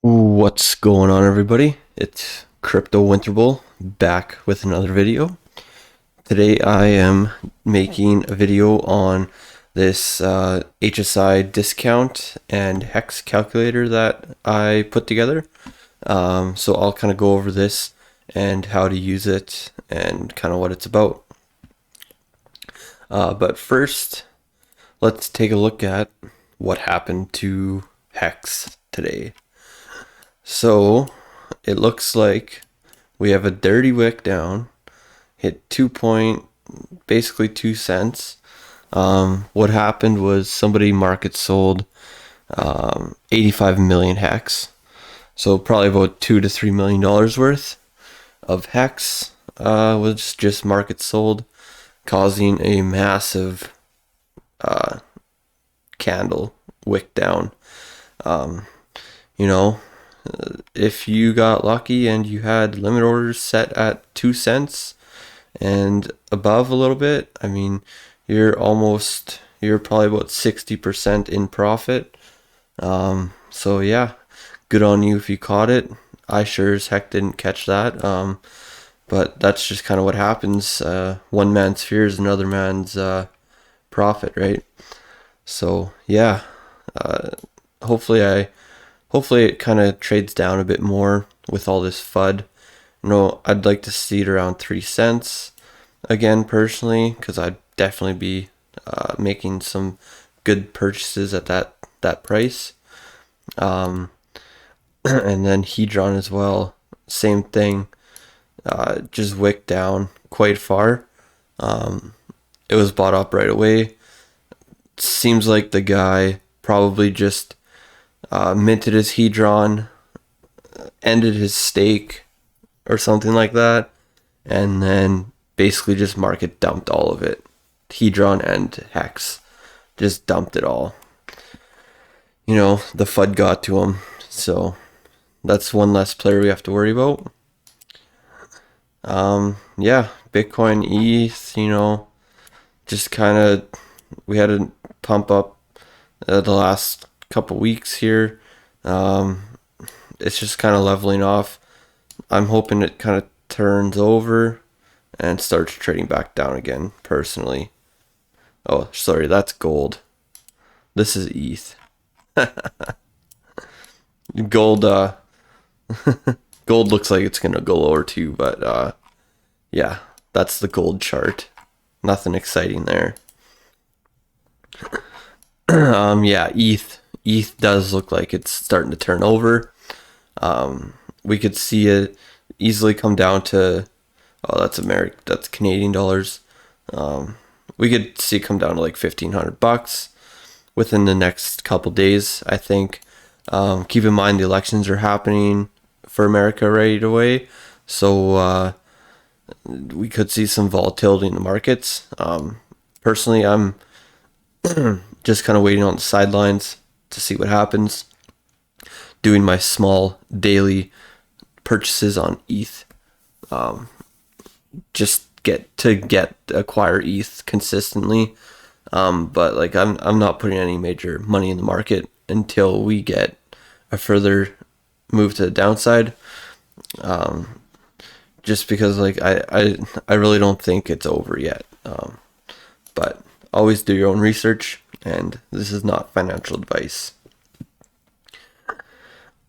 What's going on, everybody? It's Crypto Winter Bull back with another video. Today I am making a video on this HSI discount and hex calculator that I put together. So I'll kind of go over this and how to use it and kind of what it's about. But first, let's take a look at what happened to hex today. So it looks like we have a dirty wick down, hit basically 2 cents. What happened was somebody market sold 85 million hex, so probably about $2 to $3 million worth of hex was just market sold, causing a massive candle wick down. You know, if you got lucky and you had limit orders set at 2 cents and above a little bit, I mean, you're probably about 60% in profit. So yeah, good on you if you caught it. I sure as heck didn't catch that. But that's just kind of what happens. One man's fear is another man's profit, right? So yeah, hopefully it kind of trades down a bit more with all this FUD. I'd like to see it around 3 cents again personally, because I'd definitely be making some good purchases at that price. And then Hedron as well, same thing, just wicked down quite far. It was bought up right away. Seems like the guy probably just minted his Hedron, ended his stake or something like that, and then basically just market dumped all of it. Hedron and hex just dumped it all. The FUD got to him, so that's one less player we have to worry about. Yeah, Bitcoin, ETH, just kind of, we had a pump up the last couple weeks here. It's just kind of leveling off. I'm hoping it kind of turns over and starts trading back down again, personally. Oh, sorry, that's gold. This is ETH. Gold, gold looks like it's gonna go lower too, but yeah, that's the gold chart. Nothing exciting there. Yeah, ETH does look like it's starting to turn over. We could see it easily come down to, oh, that's Canadian dollars. We could see it come down to like $1,500 within the next couple days, I think. Keep in mind the elections are happening for America right away, so we could see some volatility in the markets. Personally, I'm just kind of waiting on the sidelines to see what happens, doing my small daily purchases on ETH, just acquire ETH consistently. But like I'm not putting any major money in the market until we get a further move to the downside. Just because like I really don't think it's over yet. But always do your own research, and this is not financial advice.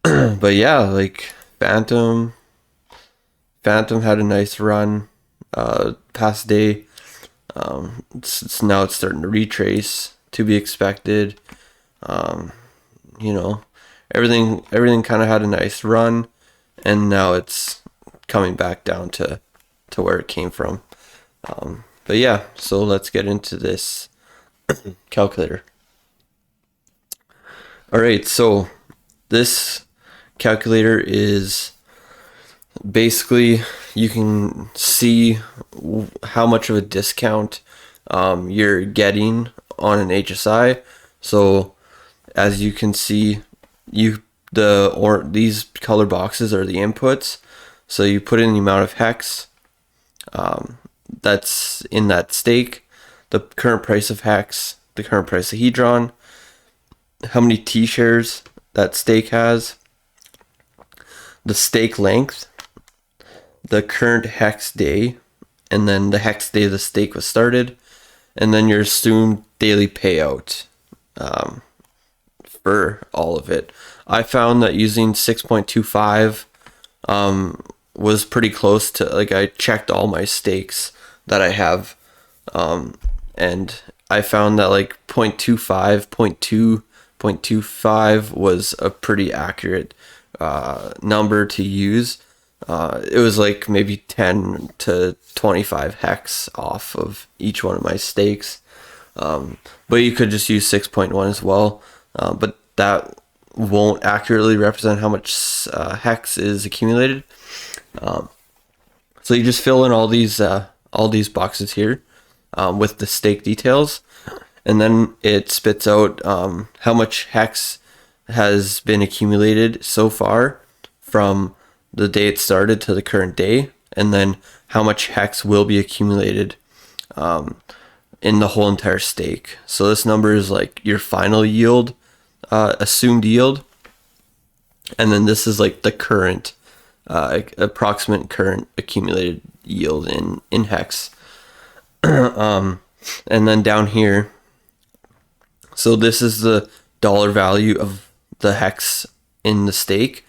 But yeah, like Phantom had a nice run past day. Now it's starting to retrace, to be expected. You know, everything kind of had a nice run, and now it's coming back down to where it came from. But yeah, so let's get into this calculator. All right, so this calculator is basically, you can see how much of a discount you're getting on an HSI. So as you can see, these color boxes are the inputs. So you put in the amount of hex that's in that stake, the current price of hex, the current price of Hedron, how many T shares that stake has, the stake length, the current hex day, and then the hex day the stake was started, and then your assumed daily payout for all of it. I found that using 6.25 was pretty close to, like, I checked all my stakes that I have, and I found that like 0.25, 0.25 was a pretty accurate number to use. It was like maybe 10 to 25 hex off of each one of my stakes. But you could just use 6.1 as well. But that won't accurately represent how much hex is accumulated. So you just fill in all these boxes here with the stake details, and then it spits out how much hex has been accumulated so far from the day it started to the current day, and then how much hex will be accumulated in the whole entire stake. So this number is like your final yield, assumed yield, and then this is like the current approximate current accumulated yield in hex. And then down here, so this is the dollar value of the hex in the stake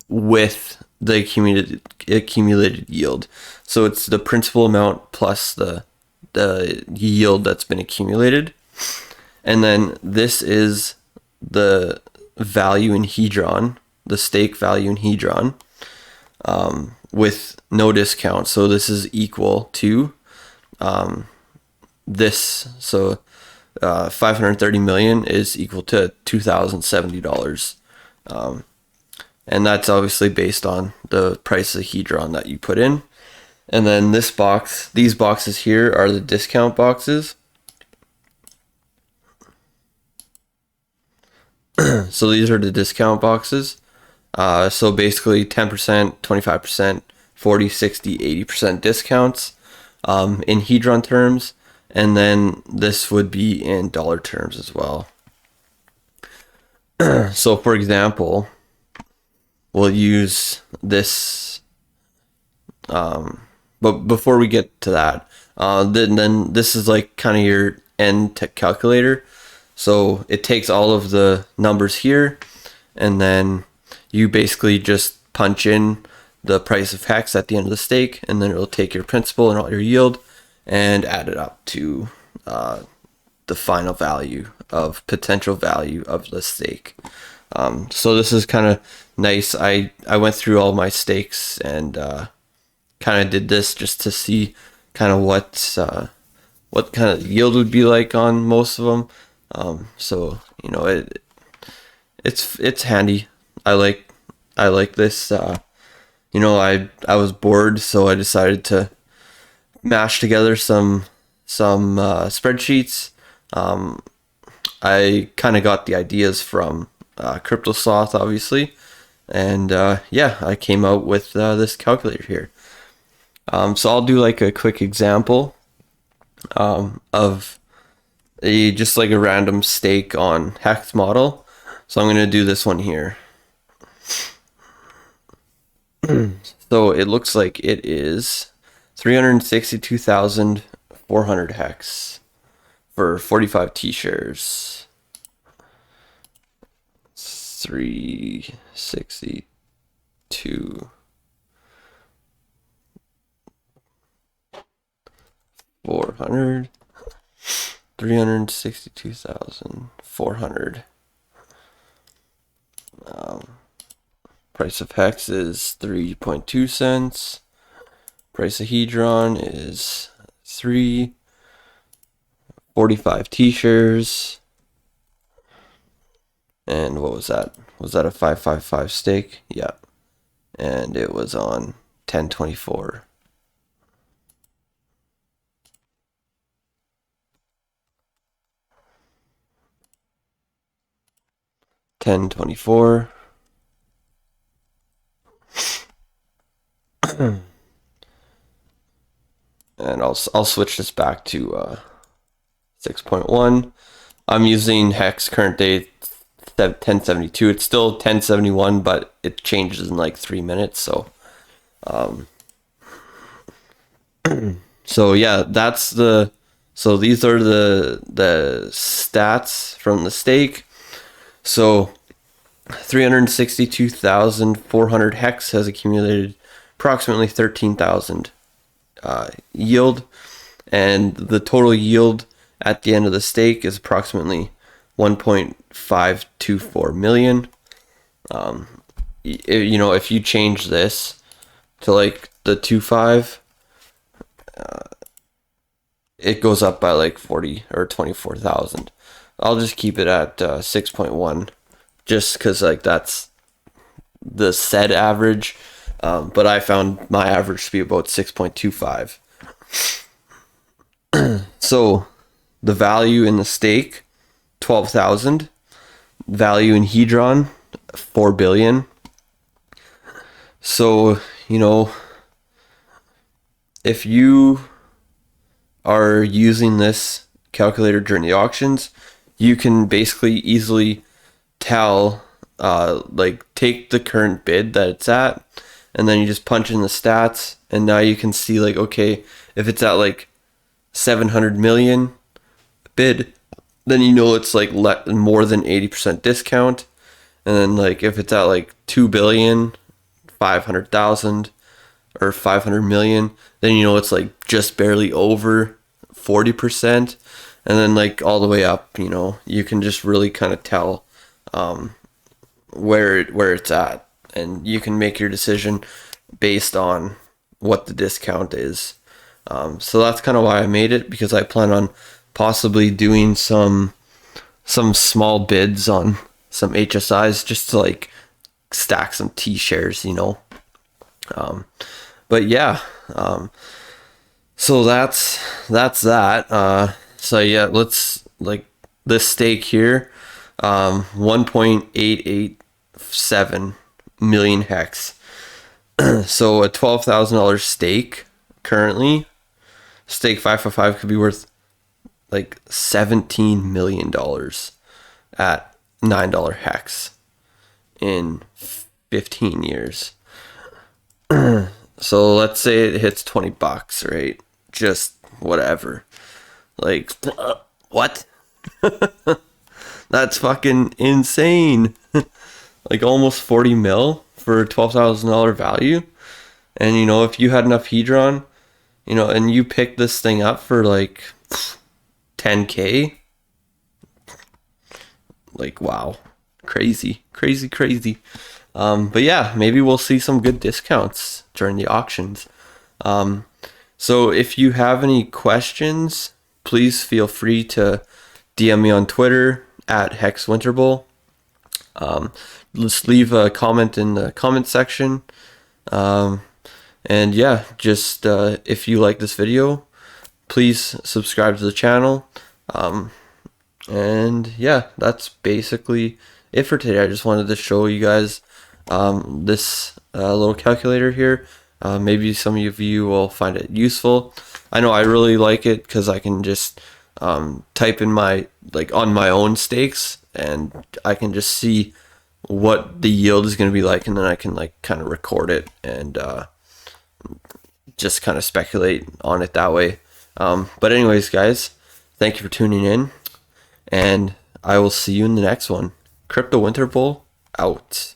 with the accumulated yield. So it's the principal amount plus the yield that's been accumulated. And then this is the value in Hedron, the stake value in Hedron, with no discount. So this is equal to this. So 530 million is equal to $2,070. And that's obviously based on the price of Hedron that you put in. And then these boxes here are the discount boxes. So these are the discount boxes. So basically 10%, 25%, 40, 60, 80% discounts in Hedron terms. And then this would be in dollar terms as well. So for example, we'll use this. But before we get to that, then this is like kind of your end calculator. So it takes all of the numbers here, and then you basically just punch in the price of hex at the end of the stake, and then it'll take your principal and all your yield and add it up to the final value of potential value of the stake. So this is kind of nice. I went through all my stakes and kind of did this just to see kind of what kind of yield would be like on most of them. So you know, it's handy. I like this. You know, I was bored, so I decided to mash together some spreadsheets. I kind of got the ideas from CryptoSloth, obviously, and yeah, I came out with this calculator here. So I'll do like a quick example of just like a random stake on hex model. So I'm going to do this one here. So it looks like it is 362,400 hex for 45 T-shares. 362 400 362,400. Price of hex is 3.2 cents. Price of Hedron is 3.45 T-shares. And what was that? Was that a 555 stake? Yeah. And it was on 1024. $10.24. And I'll switch this back to 6.1. I'm using hex current day 1072. It's still 1071, but it changes in like 3 minutes. So so yeah, so these are the stats from the stake. So 362,400 hex has accumulated approximately 13,000 yield, and the total yield at the end of the stake is approximately 1.524 million. If you change this to like the 2.5, it goes up by like 40 or 24,000. I'll just keep it at 6.1, just because like that's the said average. But I found my average to be about 6.25. So the value in the stake, 12,000. Value in Hedron, 4 billion. So, if you are using this calculator during the auctions, you can basically easily tell, take the current bid that it's at, and then you just punch in the stats, and now you can see like, okay, if it's at like 700 million bid, then it's like more than 80% discount. And then like if it's at like 2 billion, 500,000 or 500 million, then it's like just barely over 40%. And then like all the way up, you can just really kind of tell where it's at, and you can make your decision based on what the discount is. So that's kind of why I made it, because I plan on possibly doing some small bids on some HSIs just to like stack some T shares, but yeah, so that's that. So yeah, let's like this stake here, 1.887 million hex. So a $12,000 stake currently, stake 555 could be worth like $17 million at $9 hex in 15 years. So let's say it hits $20, right? Just whatever. Like, what? That's fucking insane. Like almost 40 mil for a $12,000 value. And if you had enough Hedron, and you picked this thing up for like 10K, like, wow, crazy. But yeah, maybe we'll see some good discounts during the auctions. So if you have any questions, please feel free to DM me on Twitter at HexWinterbull. Just leave a comment in the comment section. And yeah, just if you like this video, please subscribe to the channel. And yeah, that's basically it for today. I just wanted to show you guys this little calculator here. Maybe some of you will find it useful. I know I really like it because I can just type in on my own stakes, and I can just see what the yield is going to be like, and then I can kind of record it and just kind of speculate on it that way. But anyways, guys, thank you for tuning in, and I will see you in the next one. Crypto Winter Bull out.